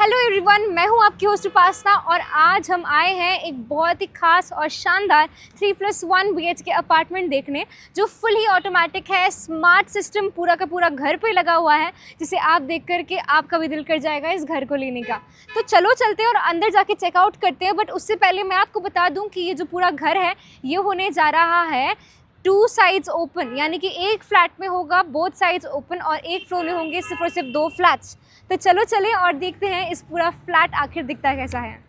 Hello everyone, मैं हूं आपकी होस्ट उपासना और आज हम आए हैं एक बहुत ही खास और शानदार 3+1 BHK अपार्टमेंट देखने, जो फुली ऑटोमेटिक है। स्मार्ट सिस्टम पूरा का पूरा घर पे लगा हुआ है, जिसे आप देख कर के आपका भी दिल कर जाएगा इस घर को लेने का। तो चलो चलते हैं और अंदर जाके चेकआउट करते हैं। बट उससे पहले मैं आपको बता दूं कि ये जो पूरा घर है ये होने जा रहा है 2 साइड्स ओपन, यानी कि एक फ्लैट में होगा बोथ साइड्स ओपन और एक फ्लोर में होंगे सिर्फ और सिर्फ 2 फ्लैट्स। तो चलो चलें और देखते हैं इस पूरा फ्लैट आखिर दिखता कैसा है।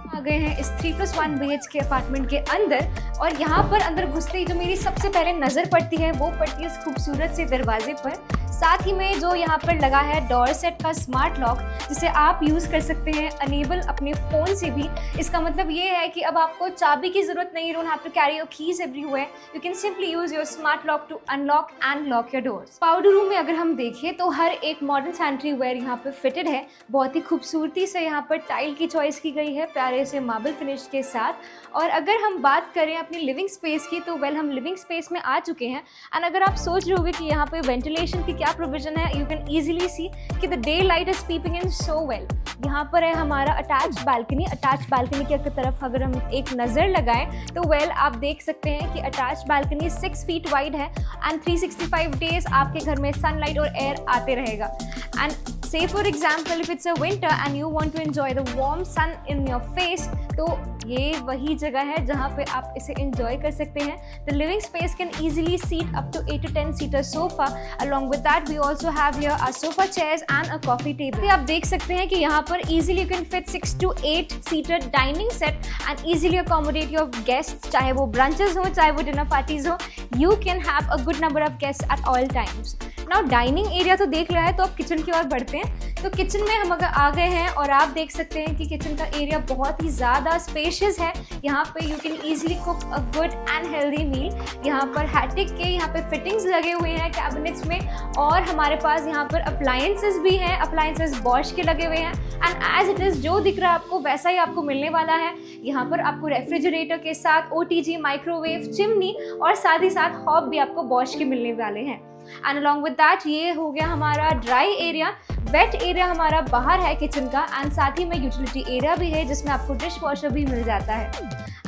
आ गए हैं इस 3+1 BHK अपार्टमेंट के अंदर और यहाँ पर अंदर घुसते ही जो मेरी सबसे पहले नज़र पड़ती है वो पड़ती है इस खूबसूरत से दरवाजे पर। साथ ही में जो यहाँ पर लगा है डोर सेट का स्मार्ट लॉक, जिसे आप यूज़ कर सकते हैं अनेबल अपने फ़ोन से भी। इसका मतलब ये है कि अब आपको चाबी की ज़रूरत नहीं, you don't have to carry your keys everywhere, you can simply use your smart lock to unlock and lock your doors. Powder room में अगर हम देखें तो हर एक मॉडर्न सैनिटरी वेयर यहाँ पर फिटेड है। बहुत ही खूबसूरती से यहाँ पर टाइल की चॉइस की गई है, प्यारे से मार्बल फिनिश के साथ। और अगर हम बात करें अपनी लिविंग स्पेस की तो हम लिविंग स्पेस में आ चुके हैं। एंड अगर आप सोच रहे होगे कि यहाँ पे वेंटिलेशन की क्या प्रोविजन है, यू कैन ईजिली सी कि the daylight is peeping in so well. यहाँ पर है हमारा अटैच बालकनी। अटैच बालकनी की तरफ अगर हम एक नज़र लगाएं तो आप देख सकते हैं कि अटैच बालकनी 6 फीट वाइड है एंड 365 डेज आपके घर में सनलाइट और एयर आते रहेगा। And say for example if it's a winter and you want to enjoy the warm sun in your face, तो ये वही जगह है जहाँ पे आप इसे enjoy कर सकते हैं। The living space can easily seat up to 8 to 10 seater sofa. Along with that we also have here our sofa chairs and a coffee table. आप देख सकते हैं कि यहाँ पर easily you can fit 6 to 8 seater dining set and easily accommodate your guests, चाहे वो brunches हो चाहे वो dinner parties हो, you can have a good number of guests at all times. Now dining area तो देख लिया है, तो अब किचन की ओर बढ़ते हैं। तो किचन में हम अगर आ गए हैं और आप देख सकते हैं कि किचन का एरिया बहुत ही ज़्यादा स्पेशियस है। यहाँ पे you can easily cook a good and healthy meal. यहाँ पर हैटिक के यहाँ पे फिटिंग्स लगे हुए हैं कैबिनेट्स में, और हमारे पास यहाँ पर अप्लायंसेस भी हैं। अप्लायंसेस बॉश के लगे हुए हैं एंड एज इट इज़ जो दिख रहा है आपको वैसा ही आपको मिलने वाला है। यहाँ पर आपको रेफ्रिजरेटर के साथ OTG, माइक्रोवेव, चिमनी और साथ ही साथ हॉब भी आपको बॉश के मिलने वाले हैं। एंड अलॉन्ग विद दैट ये हो गया हमारा ड्राई एरिया। वेट एरिया हमारा बाहर है किचन का, एंड साथ ही में यूटिलिटी एरिया भी है जिसमें आपको डिश वॉशर भी मिल जाता है।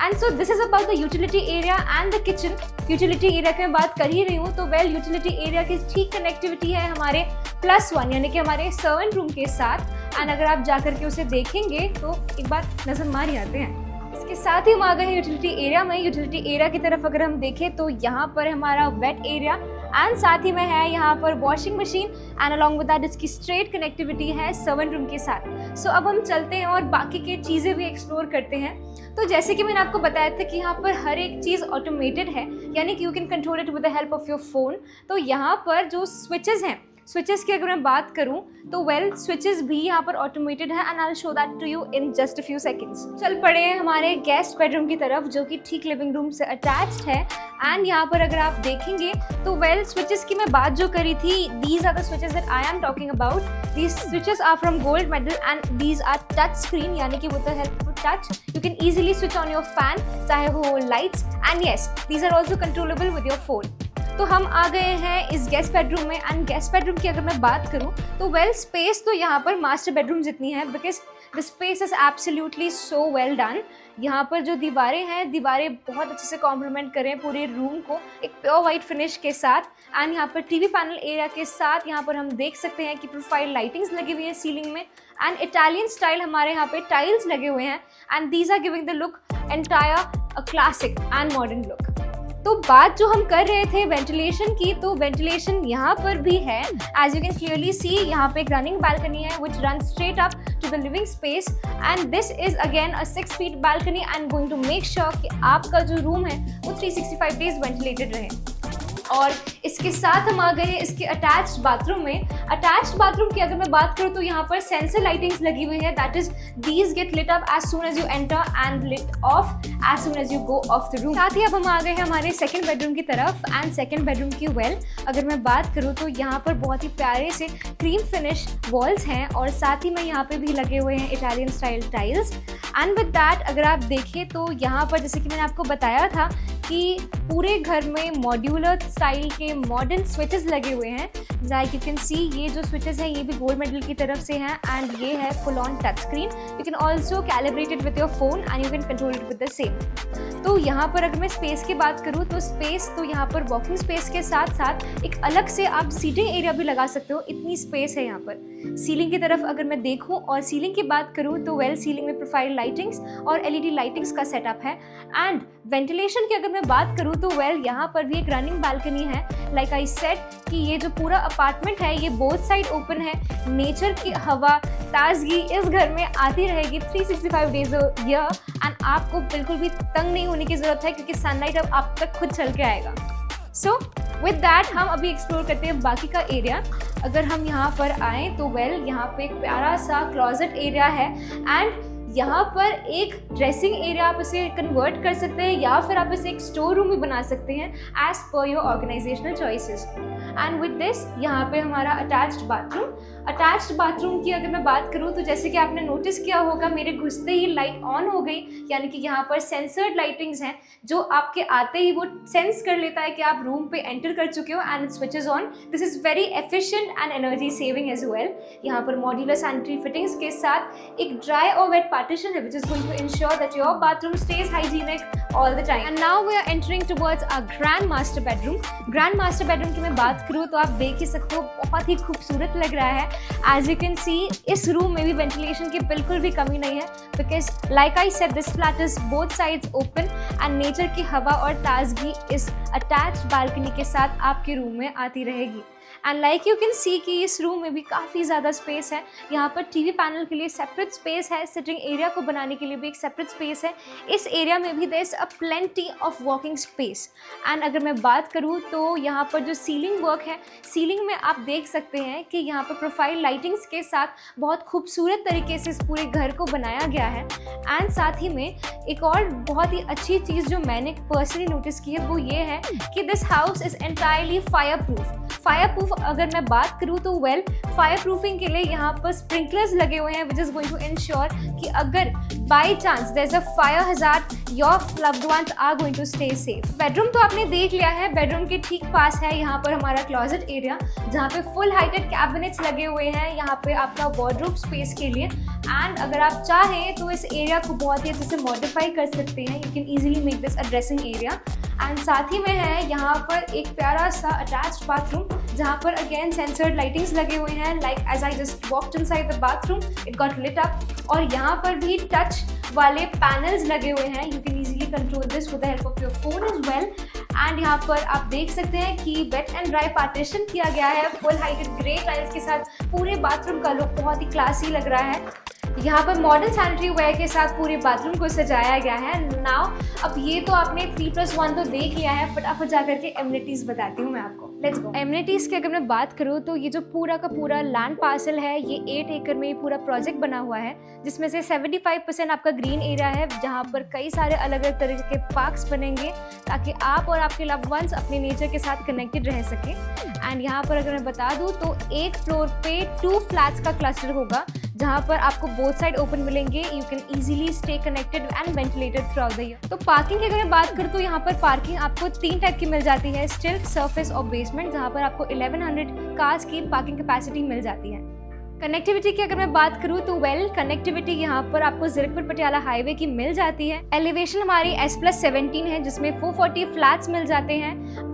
And so this is about the utility area and the kitchen. Utility area की मैं बात कर ही रही हूँ तो यूटिलिटी एरिया की ठीक कनेक्टिविटी है हमारे +1 यानी कि हमारे सर्वेंट रूम के साथ। एंड अगर आप जाकर के उसे देखेंगे तो एक बार नजर मार ही आते हैं। इसके साथ ही हम आ गए हैं यूटिलिटी एरिया में। यूटिलिटी एरिया की तरफ अगर हम देखें तो यहाँ पर हमारा वेट एरिया एंड साथ ही में है यहाँ पर washing machine and along with that इसकी स्ट्रेट कनेक्टिविटी है सर्वेंट रूम के साथ। सो अब हम चलते हैं और बाकी की चीज़ें भी एक्सप्लोर करते हैं। तो जैसे कि मैंने आपको बताया था कि यहाँ पर हर एक चीज़ ऑटोमेटेड है, यानी कि you can control it with the help of your phone. तो यहाँ पर जो स्विचेस हैं, स्विचेस की अगर मैं बात करूं तो स्विचेस भी यहाँ पर ऑटोमेटेड है and I will show that to you in just a few seconds. चल पड़े हैं हमारे गेस्ट बेडरूम की तरफ, जो कि ठीक लिविंग रूम से अटैच्ड है। एंड यहाँ पर अगर आप देखेंगे तो स्विचेस की मैं बात जो करी थी, these are the switches that I am talking about. These switches are from gold medal and these are touch screen, यानी कि with the help of touch you can easily switch on your fan, चाहे वो lights, and yes these are also controllable with your phone. तो हम आ गए हैं इस गेस्ट बेडरूम में। एंड गेस्ट बेडरूम की अगर मैं बात करूं तो स्पेस तो यहाँ पर मास्टर बेडरूम जितनी है, because the space is absolutely so well done. यहाँ पर जो दीवारें हैं, दीवारें बहुत अच्छे से कॉम्प्लीमेंट करें पूरे रूम को एक प्योर वाइट फिनिश के साथ। एंड यहाँ पर टीवी पैनल एरिया के साथ यहाँ पर हम देख सकते हैं कि प्रोफाइल लाइटिंग्स लगी हुई है सीलिंग में एंड इटालियन स्टाइल हमारे यहाँ पे टाइल्स लगे हुए हैं and these are giving the look entire a classic and modern look. तो बात जो हम कर रहे थे वेंटिलेशन की, तो वेंटिलेशन यहाँ पर भी है। As you can clearly see यहाँ पे एक रनिंग बालकनी है which run straight up to the living space and this is again a 6 feet balcony and going to make sure कि आपका जो रूम है वो 365 डेज वेंटिलेटेड रहे। और इसके साथ हम आ गए हैं इसके अटैच्ड बाथरूम में। अटैच्ड बाथरूम की अगर मैं बात करूँ तो यहाँ पर सेंसर लाइटिंग्स लगी हुई है, that is these get lit up as soon as you enter and lit off as soon as you go off the room. साथ ही अब हम आ गए हैं हमारे सेकंड बेडरूम की तरफ एंड सेकंड बेडरूम की अगर मैं बात करूँ तो यहाँ पर बहुत ही प्यारे से क्रीम फिनिश वॉल्स हैं और साथ ही में यहाँ पे भी लगे हुए हैं Italian style tiles. And with that अगर आप देखें तो यहाँ पर जैसे कि मैंने आपको बताया था कि पूरे घर में मॉड्यूलर स्टाइल के मॉडर्न स्विचेस लगे हुए हैं। लाइक यू कैन सी ये जो स्विचेस हैं ये भी गोल्ड मेडल की तरफ से हैं एंड ये है full on touch screen. You can also calibrate it with your phone and you can control it with the same. तो यहाँ पर अगर मैं स्पेस की बात करूँ तो स्पेस तो यहाँ पर वॉकिंग स्पेस के साथ साथ एक अलग से आप सीटिंग एरिया भी लगा सकते हो, इतनी स्पेस है यहाँ पर। सीलिंग की तरफ अगर मैं देखूँ और सीलिंग की बात करूँ तो सीलिंग में प्रोफाइल लाइटिंग्स और LED लाइटिंग्स का सेटअप है। एंड वेंटिलेशन की अगर मैं बात करूँ तो यहाँ पर भी एक रनिंग बालकनी है। लाइक आई सेड कि ये जो पूरा अपार्टमेंट है ये बोथ साइड ओपन है। नेचर की हवा ताजगी इस घर में आती रहेगी 365 डेज अ ईयर एंड आपको बिल्कुल भी तंग नहीं होने की ज़रूरत है क्योंकि सनलाइट अब आप तक खुद चल के आएगा। सो विद दैट हम अभी एक्सप्लोर करते हैं बाकी का एरिया। अगर हम यहाँ पर आएँ तो यहाँ पे एक प्यारा सा क्लॉजेट एरिया है एंड यहाँ पर एक ड्रेसिंग एरिया आप इसे कन्वर्ट कर सकते हैं या फिर आप इसे एक स्टोर रूम भी बना सकते हैं as per your organisational choices. And with this यहाँ पे हमारा अटैच्ड बाथरूम की अगर मैं बात करूँ तो जैसे कि आपने नोटिस किया होगा मेरे घुसते ही लाइट ऑन हो गई, यानी कि यहाँ पर सेंसर्ड लाइटिंग्स हैं जो आपके आते ही वो सेंस कर लेता है कि आप रूम पे एंटर कर चुके हो and it switches on. This is very efficient and energy saving as well. यहाँ पर मॉड्यूलर सैनिटरी फिटिंग्स के साथ एक ड्राई और वेट पार्टीशन है which is going to ensure that your bathroom stays hygienic all the time. And now we are entering towards our grand master bedroom. Grand master bedroom की मैं बात करूँ तो आप देख ही सकते हो बहुत ही खूबसूरत लग रहा है। As you can see इस रूम में भी वेंटिलेशन की बिल्कुल भी कमी नहीं है because like I said this flat is both sides open and nature की हवा और ताजगी इस attached balcony के साथ आपके रूम में आती रहेगी। And like you can see कि इस रूम में भी काफ़ी ज़्यादा स्पेस है। यहाँ पर टीवी पैनल के लिए सेपरेट स्पेस है, सिटिंग एरिया को बनाने के लिए भी एक सेपरेट स्पेस है। इस एरिया में भी there is a plenty of walking space. And अगर मैं बात करूँ तो यहाँ पर जो सीलिंग वर्क है, सीलिंग में आप देख सकते हैं कि यहाँ पर प्रोफाइल लाइटिंग्स के साथ बहुत खूबसूरत तरीके से इस पूरे घर को बनाया गया है। एंड साथ ही में एक और बहुत ही अच्छी चीज़ जो मैंने पर्सनली नोटिस की है वो ये है कि this house is entirely fire proof. अगर मैं बात करूँ तो फायर प्रूफिंग के लिए यहाँ पर स्प्रिंकलर्स लगे हुए हैं which is going to ensure कि अगर by chance there is a fire hazard your loved ones are going to stay safe. Bedroom तो आपने देख लिया है, बेडरूम के ठीक पास है यहाँ पर हमारा क्लॉजेट एरिया जहाँ पे फुल हाइटेड कैबिनेट्स लगे हुए हैं यहाँ पे आपका वार्डरोब स्पेस के लिए। एंड अगर आप चाहें तो इस एरिया को बहुत ही अच्छे से मॉडिफाई कर सकते हैं। You can easily make this a dressing area. And साथ ही में है यहाँ पर एक प्यारा सा अटैच्ड बाथरूम जहाँ पर अगेन सेंसर्ड लाइटिंग्स लगे हुए हैं। Like as I just walked inside the bathroom it got lit up और यहाँ पर भी टच वाले पैनल्स लगे हुए हैं। You can easily control this with the help of your phone as well. And यहाँ पर आप देख सकते हैं कि वेट एंड ड्राई पार्टीशन किया गया है फुल हाइटेड ग्रे टाइल्स के साथ। पूरे बाथरूम का लुक बहुत ही क्लासी लग रहा है। यहाँ पर मॉडर्न सैनिटरी वेयर के साथ पूरे बाथरूम को सजाया गया है। नाउ अब ये तो आपने 3+1 तो देख लिया है, फटाफट जाकर के एमिनिटीज़ बताती हूँ मैं आपको। Let's go. एमिनिटीज़ की अगर मैं बात करूँ तो ये जो पूरा का पूरा लैंड पार्सल है ये 8 एकड़ में पूरा प्रोजेक्ट बना हुआ है जिसमें से 75% आपका ग्रीन एरिया है जहाँ पर कई सारे अलग अलग तरह के पार्क्स बनेंगे ताकि आप और आपके लव्ड वंस अपने नेचर के साथ कनेक्टेड रह सकें। एंड यहाँ पर अगर मैं बता दूँ तो एक फ्लोर पे 2 फ्लैट्स का क्लस्टर होगा जहाँ पर आपको बोथ साइड ओपन मिलेंगे। You can easily stay connected and ventilated through out the year. तो पार्किंग की अगर मैं बात करूँ तो यहाँ पर पार्किंग आपको 3 टाइप की मिल जाती है, स्टिल्ट, सरफेस और बेसमेंट, जहाँ पर आपको 1100 कार्स की पार्किंग कैपेसिटी मिल जाती है। कनेक्टिविटी की अगर मैं बात करूँ तो कनेक्टिविटी यहाँ पर आपको जीरकपुर पटियाला हाईवे की मिल जाती है। एलिवेशन हमारी S+17 है जिसमें 440 फ्लैट्स मिल जाते हैं।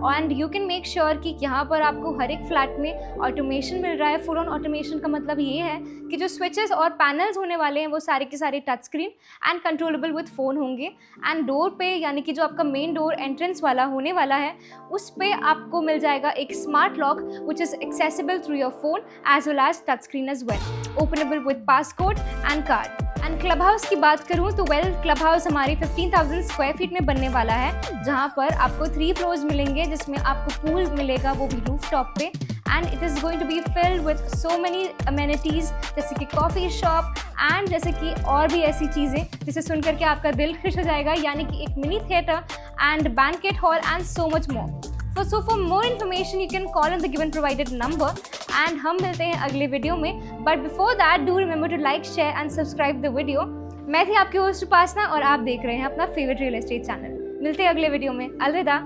And you can make sure कि यहाँ पर आपको हर एक फ्लैट में ऑटोमेशन मिल रहा है। फुल ऑन ऑटोमेशन का मतलब ये है कि जो स्विचेस और पैनल्स होने वाले हैं वो सारे के सारे touch screen and controllable with phone होंगे। एंड डोर पे यानी कि जो आपका मेन डोर एंट्रेंस वाला होने वाला है उस पे आपको मिल जाएगा एक smart lock which is accessible through your phone as well as touch screen as well, openable with passcode and card. And club house की बात करूं तो क्लब हाउस हमारी 15,000 स्क्वायर फीट में बनने वाला है, जहां पर आपको 3 फ्लोर्स मिलेंगे, जिसमें आपको पूल मिलेगा, वो भी रूफ टॉप पे। And it is going to be filled with so many amenities, जैसे कि कॉफ़ी शॉप एंड जैसे कि और भी ऐसी चीज़ें जिसे सुन करके आपका दिल खुश हो जाएगा, यानी कि एक mini theatre and banquet hall and so much more. So for more information you can call on the given provided number and हम मिलते हैं अगले वीडियो में। But before that do remember to like, share and subscribe the video। मैं थी आपकी host उपासना और आप देख रहे हैं अपना फेवरेट रियल एस्टेट चैनल। मिलते हैं अगले वीडियो में। अलविदा।